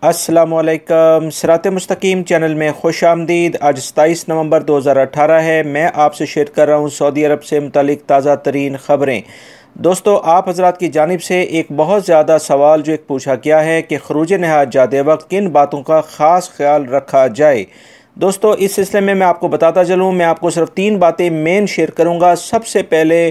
अस्सलामुअलैकुम। सिरात मुस्तकीम चैनल में खुश आमदीद। आज 27 नवंबर 2018 है। मैं आपसे शेयर कर रहा हूँ सऊदी अरब से मुतालिक ताज़ा तरीन ख़बरें। दोस्तों, आप हजरात की जानिब से एक बहुत ज़्यादा सवाल जो एक पूछा गया है कि खरूज नहायत जाते वक्त किन बातों का ख़ास ख्याल रखा जाए। दोस्तों, इस सिलसिले में मैं आपको बताता चलूँ, मैं आपको सिर्फ 3 बातें मेन शेयर करूँगा। सबसे पहले,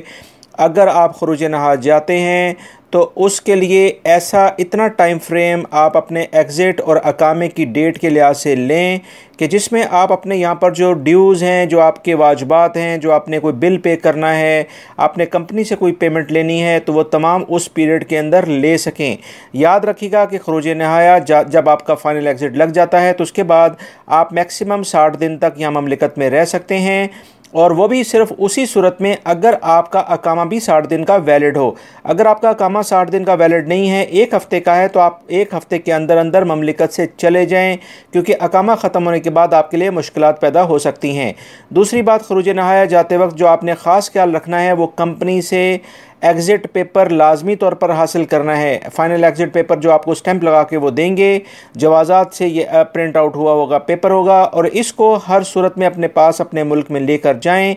अगर आप खरूज नहायत जाते हैं तो उसके लिए ऐसा इतना टाइम फ्रेम आप अपने एग्ज़िट और अकामे की डेट के लिहाज से लें कि जिसमें आप अपने यहाँ पर जो ड्यूज़ हैं, जो आपके वाजबात हैं, जो आपने कोई बिल पे करना है, आपने कंपनी से कोई पेमेंट लेनी है, तो वो तमाम उस पीरियड के अंदर ले सकें। याद रखिएगा कि खरूज नहायत जब आपका फ़ाइनल एग्ज़िट लग जाता है तो उसके बाद आप मैक्सिमम 60 दिन तक यहाँ ममलिकत में रह सकते हैं, और वो भी सिर्फ उसी सूरत में अगर आपका अकामा भी 60 दिन का वैलिड हो। अगर आपका अकामा 60 दिन का वैलिड नहीं है, 1 हफ़्ते का है, तो आप 1 हफ़्ते के अंदर अंदर ममलिकत से चले जाएं, क्योंकि अकामा ख़त्म होने के बाद आपके लिए मुश्किलात पैदा हो सकती हैं। दूसरी बात, खरूज नहायत जाते वक्त जो आपने ख़ास ख्याल रखना है वो कंपनी से एग्ज़िट पेपर लाजमी तौर पर हासिल करना है। फ़ाइनल एग्ज़िट पेपर जो आपको स्टैंप लगा के वो देंगे, जवाज़ात से ये प्रिंट आउट हुआ होगा पेपर होगा, और इसको हर सूरत में अपने पास अपने मुल्क में लेकर जाएं,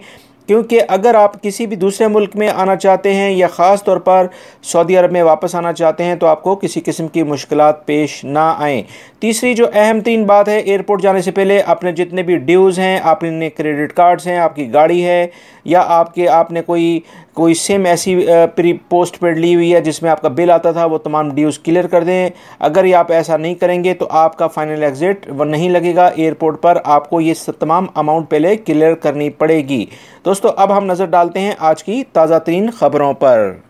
क्योंकि अगर आप किसी भी दूसरे मुल्क में आना चाहते हैं या ख़ास तौर पर सऊदी अरब में वापस आना चाहते हैं तो आपको किसी किस्म की मुश्किलात पेश ना आएँ। तीसरी जो अहम 3 बात है, एयरपोर्ट जाने से पहले अपने जितने भी ड्यूज़ हैं, आपने क्रेडिट कार्ड्स हैं, आपकी गाड़ी है, या आपने कोई सिम ऐसी प्री पोस्ट पेड ली हुई है जिसमें आपका बिल आता था, वो तमाम ड्यूज़ क्लियर कर दें। अगर ये आप ऐसा नहीं करेंगे तो आपका फ़ाइनल एग्ज़िट वो नहीं लगेगा एयरपोर्ट पर, आपको ये तमाम अमाउंट पहले क्लियर करनी पड़ेगी। दोस्तों, अब हम नज़र डालते हैं आज की ताज़ा तरीन ख़बरों पर।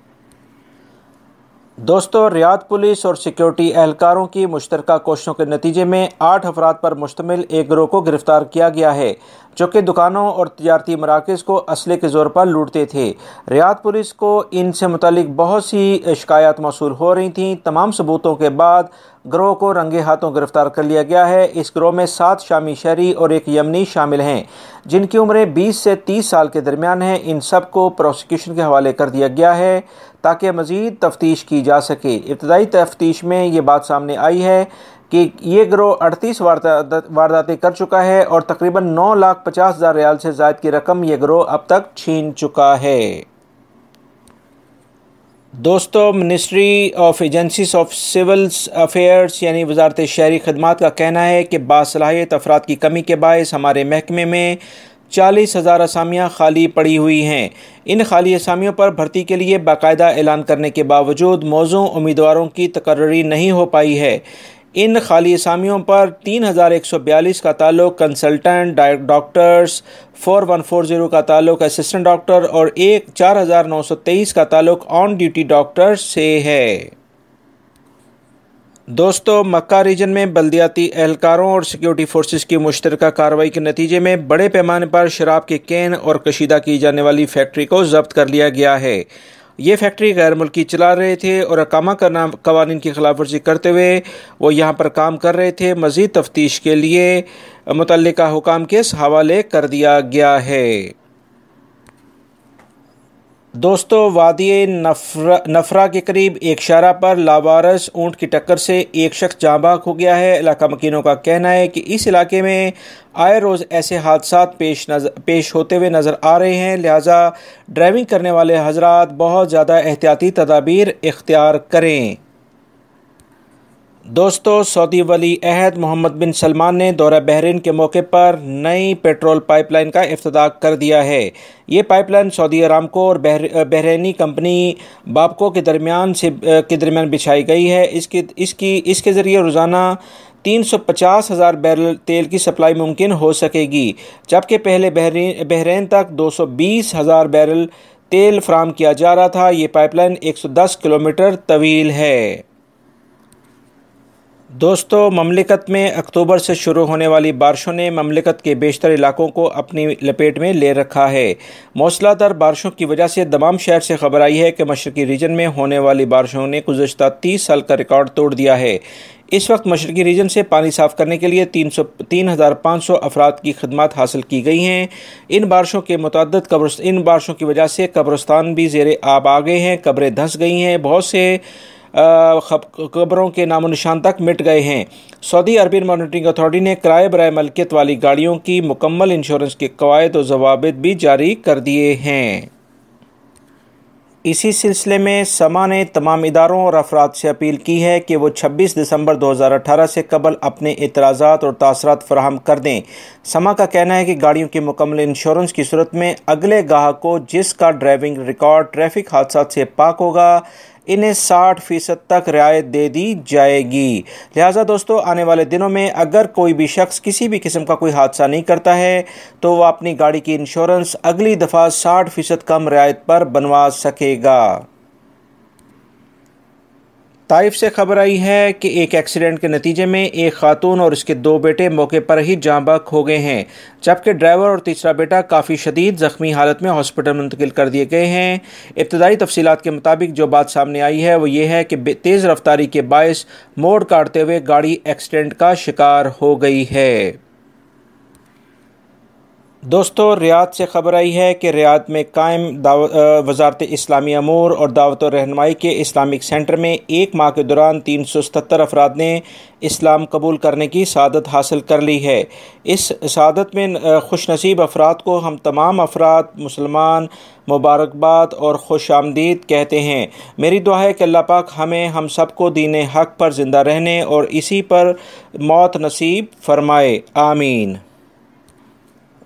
दोस्तों, रियाद पुलिस और सिक्योरिटी एहलकारों की मुश्तरका कोशिशों के नतीजे में 8 अफराद पर मुश्तमिल एक गिरोह को गिरफ्तार किया गया है, जो कि दुकानों और तिजारती मराकज़ को असले के ज़ोर पर लूटते थे। रियाद पुलिस को इनसे मुतालिक बहुत सी शिकायत मौसूल हो रही थीं। तमाम सबूतों के बाद गिरोह को रंगे हाथों गिरफ्तार कर लिया गया है। इस गिरोह में 7 शामी शहरी और एक यमनी शामिल हैं, जिनकी उम्रें 20 से 30 साल के दरमियान हैं। इन सब को प्रोसिक्यूशन के हवाले कर दिया गया है ताकि मज़ीद तफ्तीश की जा सके। इब्तदाई तफ्तीश में ये बात सामने आई है कि ये गिरोह 38 वारदातें कर चुका है और तकरीबन 9,50,000 रियाल से ज़ायद की रकम ये गिरोह अब तक छीन चुका है। दोस्तों, ministry of agencies of civil affairs यानी वजारत शहरी खदमात का कहना है कि बासलाहियत अफराद की कमी के बायस हमारे महकमे में 40,000 असामियाँ खाली पड़ी हुई हैं। इन खाली असामियों पर भर्ती के लिए बाकायदा ऐलान करने के बावजूद मौजूद उम्मीदवारों की तकर्री नहीं हो पाई है। इन खाली असामियों पर 3,142 का ताल्लुक कंसल्टेंट डॉक्टर्स, 4140 का ताल्लुक असिस्टेंट डॉक्टर और 4,923 का ताल्लुक ऑन ड्यूटी डॉक्टर्स से है। दोस्तों, मक्का रीजन में बल्दियाती एहलकारों और सिक्योरिटी फोर्सेस की मुश्तरका कार्रवाई के नतीजे में बड़े पैमाने पर शराब के कैन और कशीदा की जाने वाली फैक्ट्री को जब्त कर लिया गया है। ये फैक्ट्री गैर मुल्की चला रहे थे और अकामा करना कवानीन की खिलाफ वर्जी करते हुए वो यहाँ पर काम कर रहे थे। मज़ीद तफ्तीश के लिए मुतल्लिका हुकाम के हवाले कर दिया गया है। दोस्तों, वादी नफरा के करीब एक शारा पर लावारस ऊँट की टक्कर से एक शख्स जाँ बाग हो गया है। इलाका मकीनों का कहना है कि इस इलाके में आए रोज़ ऐसे हादसात पेश होते हुए नज़र आ रहे हैं, लिहाजा ड्राइविंग करने वाले हजरात बहुत ज़्यादा एहतियाती तदाबीर इख्तियार करें। दोस्तों, सऊदी वली अहद मोहम्मद बिन सलमान ने दौरा बहरीन के मौके पर नई पेट्रोल पाइपलाइन का इफ्तिताह कर दिया है। ये पाइपलाइन सऊदी अरामको और बहरीनी कंपनी बाबको के दरमियान बिछाई गई है। इसके ज़रिए रोज़ाना 350,000 बैरल तेल की सप्लाई मुमकिन हो सकेगी, जबकि पहले बहरीन तक 220,000 बैरल तेल फराहम किया जा रहा था। ये पाइपलाइन 110 किलोमीटर तवील है। दोस्तों, ममलिकत में अक्टूबर से शुरू होने वाली बारिशों ने ममलिकत के बेशतर इलाकों को अपनी लपेट में ले रखा है। मौसलाधार बारिशों की वजह से दमाम शहर से खबर आई है कि मशरकी रीजन में होने वाली बारिशों ने गुज़श्ता 30 साल का रिकॉर्ड तोड़ दिया है। इस वक्त मशरकी रीजन से पानी साफ़ करने के लिए 3,500 अफराद की खदमात हासिल की गई हैं। इन बारिशों की वजह से कब्रिस्तान भी ज़ेरे आब आ गए हैं, कब्रें धंस गई हैं। बहुत से खबरों के नामो निशान तक मिट गए हैं। सऊदी अरबियन मॉनिटरिंग अथॉरिटी ने किराए बराए मलकियत वाली गाड़ियों की मुकम्मल इंश्योरेंस के कवायद और ज़वाबित भी जारी कर दिए हैं। इसी सिलसिले में समा ने तमाम इदारों और अफराद से अपील की है कि वो 26 दिसंबर 2018 से कबल अपने एतराज़ात और तासरात फराहम कर दें। समा का कहना है कि गाड़ियों की मुकम्मल इंश्योरेंस की सूरत में अगले गाहक को जिसका ड्राइविंग रिकॉर्ड ट्रैफिक हादसा से पाक होगा, इन्हें 60% तक रियायत दे दी जाएगी। लिहाजा दोस्तों, आने वाले दिनों में अगर कोई भी शख्स किसी भी किस्म का कोई हादसा नहीं करता है तो वह अपनी गाड़ी की इंश्योरेंस अगली दफ़ा 60% कम रियायत पर बनवा सकेगा। ताइफ से खबर आई है कि एक एक्सीडेंट के नतीजे में एक खातून और उसके 2 बेटे मौके पर ही जाँ बहक हो गए हैं, जबकि ड्राइवर और तीसरा बेटा काफ़ी शदीद ज़ख्मी हालत में हॉस्पिटल मुंतकिल कर दिए गए हैं। इब्तदाई तफसीलात के मुताबिक जो बात सामने आई है वो ये है कि तेज़ रफ्तारी के बायस मोड़ काटते हुए गाड़ी एक्सीडेंट का शिकार हो गई है। दोस्तों, रियाद से खबर आई है कि रियाद में कायम वजारत इस्लामी अमूर और दावत और रहनुमाई के इस्लामिक सेंटर में 1 माह के दौरान 377 अफराद ने इस्लाम कबूल करने की सआदत हासिल कर ली है। इस सआदत में खुशनसीब अफराद को हम तमाम अफराद मुसलमान मुबारकबाद और खुश आमदीद कहते हैं। मेरी दुआ है कि अल्लाह पाक हमें हम सबको दीन हक़ पर ज़िंदा रहने और इसी पर मौत नसीब फरमाए, आमीन।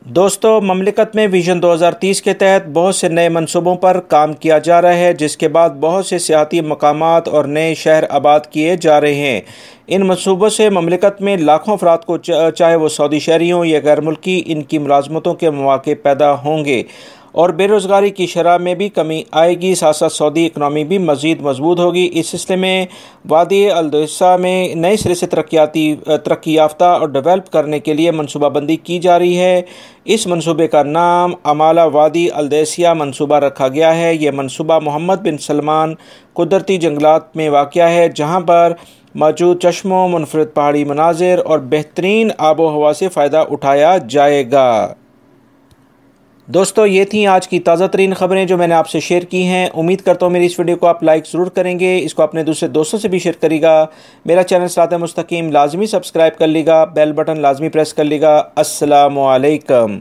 दोस्तों, ममलिकत में विजन 2030 के तहत बहुत से नए मंसूबों पर काम किया जा रहा है, जिसके बाद बहुत से सियाती मकामात और नए शहर आबाद किए जा रहे हैं। इन मंसूबों से ममलिकत में लाखों अफराद को चाहे वो सऊदी शहरी हों या गैर मुल्की, इनकी मुलाजमतों के मौके पैदा होंगे और बेरोज़गारी की शरह में भी कमी आएगी। साथ साथ सऊदी इकनॉमी भी मज़ीद मजबूत होगी। इस सिलसिले में वादी अल-दौसा में नए सिरे से तरक्की याफ्ता और डेवलप करने के लिए मनसूबाबंदी की जा रही है। इस मनसूबे का नाम अमाला वादी अल-दौसा मनसूबा रखा गया है। यह मनसूबा मोहम्मद बिन सलमान कुदरती जंगलात में वाक़या है, जहाँ पर मौजूद चश्मों, मुनफरद पहाड़ी मनाजिर और बेहतरीन आबो हवा से फ़ायदा उठाया जाएगा। दोस्तों, ये थी आज की ताज़ा तरीन ख़बरें जो मैंने आपसे शेयर की हैं। उम्मीद करता हूँ मेरी इस वीडियो को आप लाइक ज़रूर करेंगे, इसको अपने दूसरे दोस्तों से भी शेयर करिएगा। मेरा चैनल सिरात मुस्तकीम लाजमी सब्सक्राइब कर लीजिएगा, बेल बटन लाजमी प्रेस कर लीजिएगा। अस्सलामु अलैकुम।